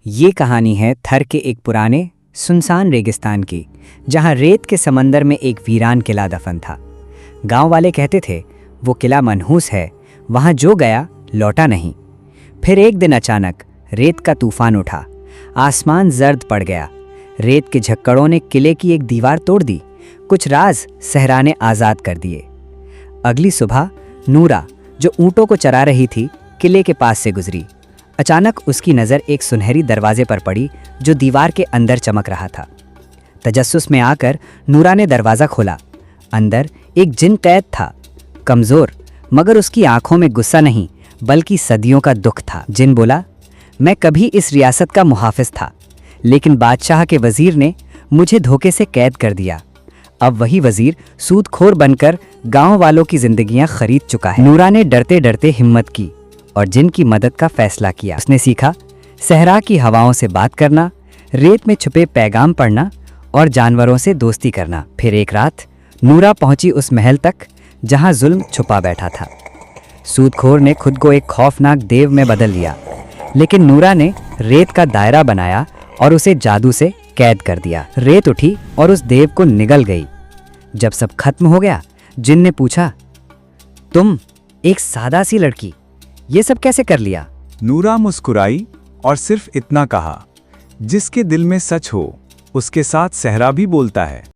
ये कहानी है थर के एक पुराने सुनसान रेगिस्तान की, जहां रेत के समंदर में एक वीरान किला दफन था। गांव वाले कहते थे वो किला मनहूस है, वहां जो गया लौटा नहीं। फिर एक दिन अचानक रेत का तूफान उठा, आसमान जर्द पड़ गया। रेत के झक्कड़ों ने किले की एक दीवार तोड़ दी, कुछ राज सहराने आज़ाद कर दिए। अगली सुबह नूरा, जो ऊँटों को चरा रही थी, किले के पास से गुजरी। अचानक उसकी नज़र एक सुनहरी दरवाजे पर पड़ी जो दीवार के अंदर चमक रहा था। तजस्सुस में आकर नूरा ने दरवाज़ा खोला। अंदर एक जिन कैद था, कमज़ोर, मगर उसकी आंखों में गुस्सा नहीं बल्कि सदियों का दुख था। जिन बोला, मैं कभी इस रियासत का मुहाफिज था, लेकिन बादशाह के वज़ीर ने मुझे धोखे से कैद कर दिया। अब वही वज़ीर सूदखोर बनकर गांव वालों की जिंदगियां खरीद चुका है। नूरा ने डरते डरते हिम्मत की और जिन की मदद का फैसला किया। उसने सीखा सहरा की हवाओं से बात करना, रेत में छुपे पैगाम पढ़ना और जानवरों से दोस्ती करना। फिर एक रात नूरा पहुंची उस महल तक जहां जुल्म छुपा बैठा था। सूदखोर ने खुद को एक खौफनाक देव में बदल लिया, लेकिन नूरा ने रेत का दायरा बनाया और उसे जादू से कैद कर दिया। रेत उठी और उस देव को निगल गई। जब सब खत्म हो गया, जिन ने पूछा, तुम एक सादा सी लड़की, ये सब कैसे कर लिया? नूरा मुस्कुराई और सिर्फ इतना कहा, जिसके दिल में सच हो उसके साथ सहरा भी बोलता है।